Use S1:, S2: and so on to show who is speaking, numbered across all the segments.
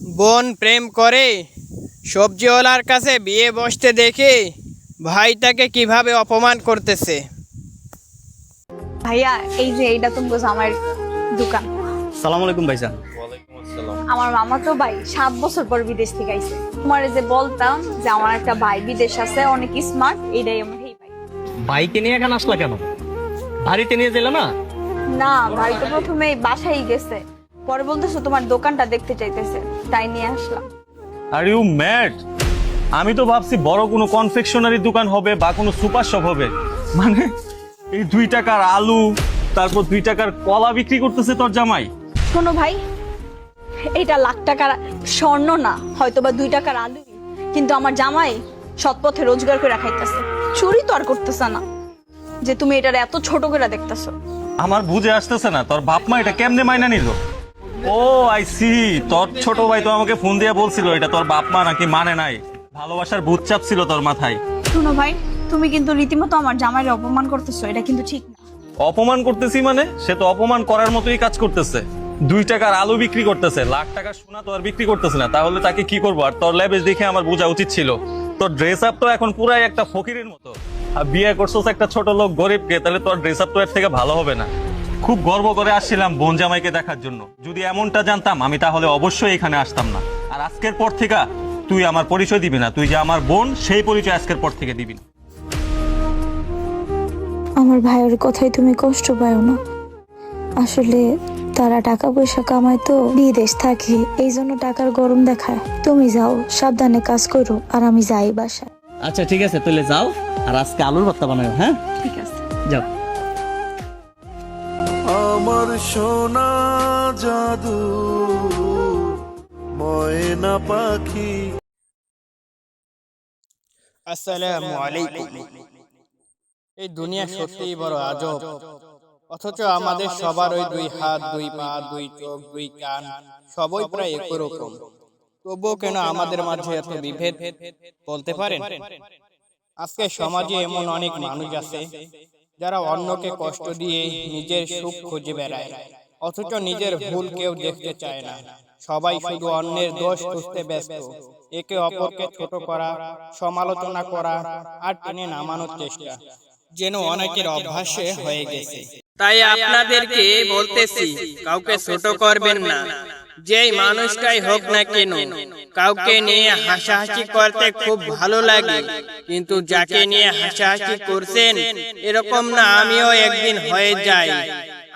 S1: বোন প্রেম করে সবজিওয়ালার কাছে বিয়ে বসতে দেখে ভাই তাকে কিভাবে অপমান করতেছে।
S2: ভাইয়া এই যে এইটা তুমি আমার দোকান।
S3: সালাম আলাইকুম ভাইজান।
S2: আমার মামা তো ভাই 7 বছর পর বিদেশ থেকে আইছে। তোমার যে বলতাম যে আমার একটা ভাই বিদেশ আছে, অনেক স্মার্ট, এইটাই আমার এই ভাই।
S3: ভাইকে নিয়ে এখানে আসলা কেন? বাড়িতে নিয়ে যেলে না?
S2: না, ভাই তো প্রথমে বাসায় গেছে, পরে বলতেছো তোমার দোকানটা দেখতে চাইতেছে, তাই নিয়ে আসলাম।
S4: Are you mad? আমি তো ভাবছি বড় কোনো কনফেকশনারি দোকান হবে বা কোনো সুপার শপ হবে। মানে এই 2 টাকার আলু, তারপর 2 টাকার কলা বিক্রি করতেছে তোর জামাই।
S2: শোনো ভাই, এটা লাখ টাকার স্বর্ণ না, হয়তো বা 2 টাকার আলু, কিন্তু আমার জামাই সৎ পথে রোজগার করে খাইতেছে, চুরি তো আর করতেছে না যে তুমি এটার এত ছোট করে দেখতেছো।
S4: আমার বুঝে আসতেছে না তোর বাপ মা এটা কেমনে মাইনা নিল। ও আই সি, তোর ছোট ভাই তো আমাকে ফোন দিয়ে বলছিল এটা তোর বাপ মা নাকি মানে নাই, ভালোবাসার ভূত চাপ ছিল তোর মাথায়।
S2: শোনো ভাই, তুমি কিন্তু রীতিমতো আমার জামাইরে অপমান করতেছো, এটা কিন্তু ঠিক না।
S4: অপমান করতেছি মানে? সে তো অপমান করার মতোই কাজ করতেছে। 2 টাকার আলু বিক্রি করতেছে, লাখ টাকার সোনা তো আর বিক্রি করতেছে না, তাহলে তাকে কি করবো? আর তোর লেবেজ দেখে আমার বোঝা উচিত ছিল। তোর ড্রেস আপ তো এখন পুরাই একটা ফকিরের মতো। আর বিয়ে করছিস একটা ছোট লোক গরিবকে, তাহলে তোর ড্রেস আপ তো এর থেকে ভালো হবে না। খুব গর্ব করে আসছিলাম বোন জামাইকে দেখার জন্য, যদি এমনটা জানতাম আমি তাহলে অবশ্যই এখানে আসতাম না। আর আজকের পর থেকে তুই আমার পরিচয় দিবি না, তুই যে আমার বোন সেই পরিচয় আজকের পর থেকে দিবি না।
S5: আমার ভাইয়ের কথাই তুমি কষ্ট পাও না। আসলে তারা টাকা পয়সা কামায় তো বিদেশ থাকে, এই জন্য টাকার গরম দেখায়। তুমি যাও, সাবধানে কাজ করো, আর আমি যাই বাসায়।
S3: আচ্ছা ঠিক আছে, তাহলে যাও, আর আজকে আলুর ভর্তা বানাও। হ্যাঁ
S2: ঠিক আছে,
S3: যাও।
S6: আমার সোনা জাদু ময়না পাখি।
S1: আসসালামু আলাইকুম। এই দুনিয়া সত্যিই বড় আজব, অথচ আমাদের সবার ওই 2 হাত 2 পা 2 চোখ 2 কান সবই প্রায় একই রকম। তবুও কেন আমাদের মাঝে এত বিভেদ বলতে পারেন? আজকে সমাজে এমন অনেক মানুষ আছে যারা অন্যকে কষ্ট দিয়ে নিজের সুখ খুঁজে বেড়ায়, অথচ নিজের ভুল কেউ দেখতে চায় না। সবাই শুধু অন্যের দোষ খুঁজতে ব্যস্ত, একে অপরকে ছোট করা, সমালোচনা করা আর টেনে নামানোর চেষ্টা যেন অনেকের অভ্যাসে হয়ে গেছে। তাই আপনাদেরকে বলতেছি, কাউকে ছোট করবেন না, যেই মানুষটাই হোক না কেন। কাউকে নিয়ে হাসাহাসি করতে খুব ভালো লাগে, কিন্তু যাকে নিয়ে হাসাহাসি করছেন এরকম না আমিও একদিন হয়ে যাই।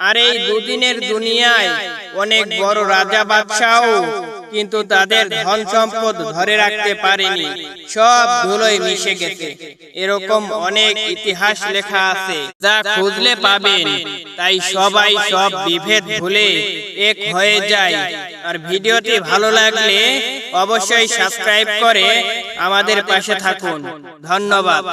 S1: আর এই দুদিনের দুনিয়ায় অনেক বড় রাজা বাদশাও কিন্তু তাদের ধন সম্পদ ধরে রাখতে পারেনি, সব ধুলোয় মিশে গেছে। এরকম অনেক ইতিহাস লেখা আছে, যা খুঁজলে পাবেন। তাই সবাই সব বিভেদ ভুলে এক হয়ে যায়। আর ভিডিওটি ভালো লাগলে অবশ্যই সাবস্ক্রাইব করে আমাদের পাশে থাকুন। ধন্যবাদ।